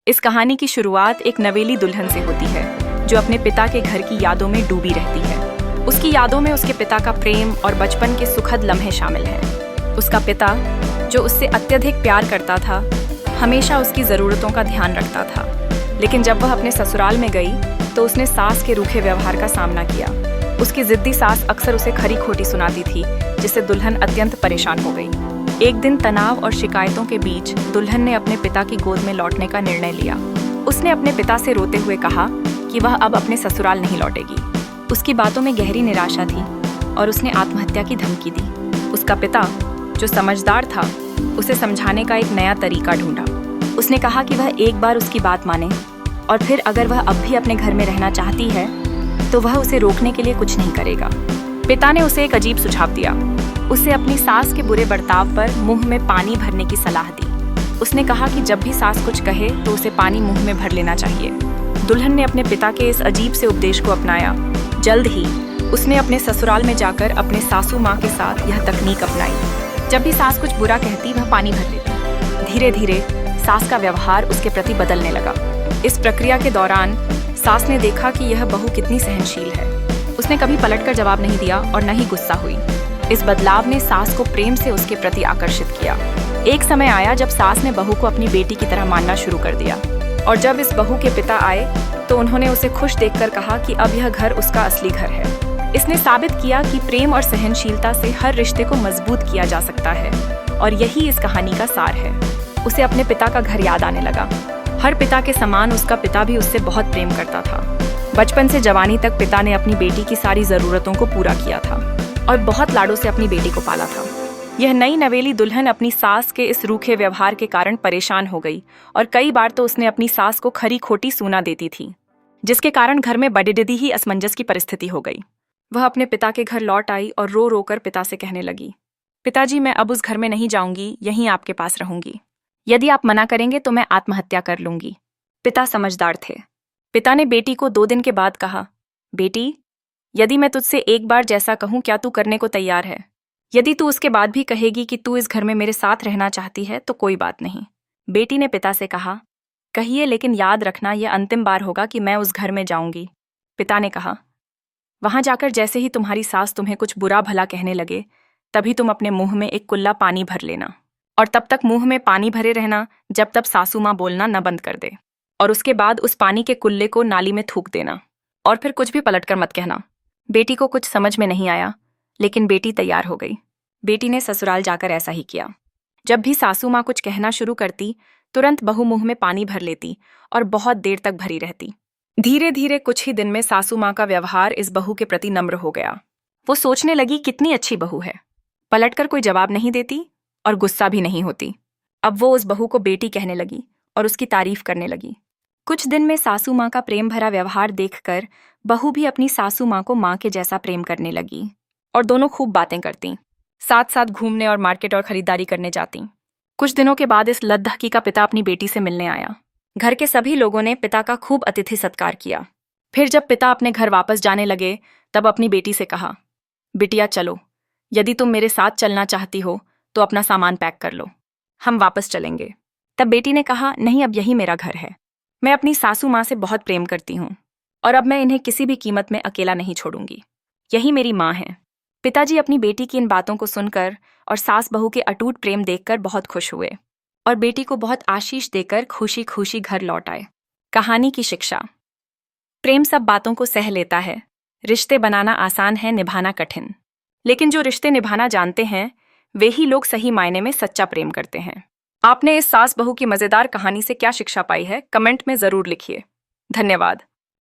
इस कहानी की शुरुआत एक नवेली दुल्हन से होती है जो अपने पिता के घर की यादों में डूबी रहती है। उसकी यादों में उसके पिता का प्रेम और बचपन के सुखद लम्हे शामिल हैं। उसका पिता, जो उससे अत्यधिक प्यार करता था, हमेशा उसकी ज़रूरतों का ध्यान रखता था। लेकिन जब वह अपने ससुराल में गई तो उसने सास के रूखे व्यवहार का सामना किया। उसकी जिद्दी सास अक्सर उसे खरी खोटी सुनाती थी, जिससे दुल्हन अत्यंत परेशान हो गई। एक दिन तनाव और शिकायतों के बीच दुल्हन ने अपने पिता की गोद में लौटने का निर्णय लिया। उसने अपने पिता से रोते हुए कहा कि वह अब अपने ससुराल नहीं लौटेगी। उसकी बातों में गहरी निराशा थी और उसने आत्महत्या की धमकी दी। उसका पिता, जो समझदार था, उसे समझाने का एक नया तरीका ढूंढा। उसने कहा कि वह एक बार उसकी बात माने और फिर अगर वह अब भी अपने घर में रहना चाहती है तो वह उसे रोकने के लिए कुछ नहीं करेगा। पिता ने उसे एक अजीब सुझाव दिया। उसे अपनी सास के बुरे बर्ताव पर मुंह में पानी भरने की सलाह दी। उसने कहा कि जब भी सास कुछ कहे तो उसे पानी मुंह में भर लेना चाहिए। दुल्हन ने अपने पिता के इस अजीब से उपदेश को अपनाया। जल्द ही उसने अपने ससुराल में जाकर अपने सासू माँ के साथ यह तकनीक अपनाई। जब भी सास कुछ बुरा कहती, वह पानी भर लेती। धीरे धीरे सास का व्यवहार उसके प्रति बदलने लगा। इस प्रक्रिया के दौरान सास ने देखा कि यह बहू कितनी सहनशील है। उसने कभी पलटकर जवाब नहीं दिया और न ही गुस्सा हुई। इस बदलाव ने सास को प्रेम से उसके प्रति आकर्षित किया। एक समय आया जब सास ने बहू को अपनी बेटी की तरह मानना शुरू कर दिया, और जब इस बहू के पिता आए तो उन्होंने उसे खुश देखकर कहा कि अब यह घर उसका असली घर है। इसने साबित किया कि प्रेम और सहनशीलता से हर रिश्ते को मजबूत किया जा सकता है, और यही इस कहानी का सार है। उसे अपने पिता का घर याद आने लगा। हर पिता के समान उसका पिता भी उससे बहुत प्रेम करता था। बचपन से जवानी तक पिता ने अपनी बेटी की सारी जरूरतों को पूरा किया था और बहुत लाडों से अपनी बेटी को पाला था। यह नई नवेली दुल्हन अपनी सास के इस रूखे व्यवहार के कारण परेशान हो गई और कई बार तो उसने अपनी सास को खरी खोटी सूना देती थी, जिसके कारण घर में बड़ी ही असमंजस की परिस्थिति हो गई। वह अपने पिता के घर लौट आई और रो रो कर पिता से कहने लगी, पिताजी, मैं अब उस घर में नहीं जाऊंगी, यहीं आपके पास रहूंगी। यदि आप मना करेंगे तो मैं आत्महत्या कर लूंगी। पिता समझदार थे। पिता ने बेटी को 2 दिन के बाद कहा, बेटी, यदि मैं तुझसे एक बार जैसा कहूं, क्या तू करने को तैयार है? यदि तू उसके बाद भी कहेगी कि तू इस घर में मेरे साथ रहना चाहती है तो कोई बात नहीं। बेटी ने पिता से कहा, कहिए, लेकिन याद रखना यह अंतिम बार होगा कि मैं उस घर में जाऊंगी। पिता ने कहा, वहां जाकर जैसे ही तुम्हारी सास तुम्हें कुछ बुरा भला कहने लगे, तभी तुम अपने मुंह में एक कुल्ला पानी भर लेना, और तब तक मुंह में पानी भरे रहना जब तक सासू माँ बोलना न बंद कर दे, और उसके बाद उस पानी के कुल्ले को नाली में थूक देना, और फिर कुछ भी पलटकर मत कहना। बेटी को कुछ समझ में नहीं आया, लेकिन बेटी तैयार हो गई। बेटी ने ससुराल जाकर ऐसा ही किया। जब भी सासू माँ कुछ कहना शुरू करती, तुरंत बहू मुंह में पानी भर लेती और बहुत देर तक भरी रहती। धीरे धीरे कुछ ही दिन में सासू माँ का व्यवहार इस बहू के प्रति नम्र हो गया। वो सोचने लगी, कितनी अच्छी बहू है, पलटकर कोई जवाब नहीं देती और गुस्सा भी नहीं होती। अब वो उस बहू को बेटी कहने लगी और उसकी तारीफ करने लगी। कुछ दिन में सासू माँ का प्रेम भरा व्यवहार देखकर बहू भी अपनी सासू माँ को माँ के जैसा प्रेम करने लगी, और दोनों खूब बातें करती, साथ साथ घूमने और मार्केट और खरीदारी करने जाती। कुछ दिनों के बाद इस लद्दाखी का पिता अपनी बेटी से मिलने आया। घर के सभी लोगों ने पिता का खूब अतिथि सत्कार किया। फिर जब पिता अपने घर वापस जाने लगे तब अपनी बेटी से कहा, बिटिया चलो, यदि तुम मेरे साथ चलना चाहती हो तो अपना सामान पैक कर लो, हम वापस चलेंगे। तब बेटी ने कहा, नहीं, अब यही मेरा घर है। मैं अपनी सासू माँ से बहुत प्रेम करती हूँ और अब मैं इन्हें किसी भी कीमत में अकेला नहीं छोड़ूंगी। यही मेरी माँ है। पिताजी अपनी बेटी की इन बातों को सुनकर और सास बहू के अटूट प्रेम देखकर बहुत खुश हुए और बेटी को बहुत आशीष देकर खुशी खुशी घर लौट आए। कहानी की शिक्षा। प्रेम सब बातों को सह लेता है। रिश्ते बनाना आसान है, निभाना कठिन। लेकिन जो रिश्ते निभाना जानते हैं वे ही लोग सही मायने में सच्चा प्रेम करते हैं। आपने इस सास बहू की मजेदार कहानी से क्या शिक्षा पाई है, कमेंट में जरूर लिखिए। धन्यवाद।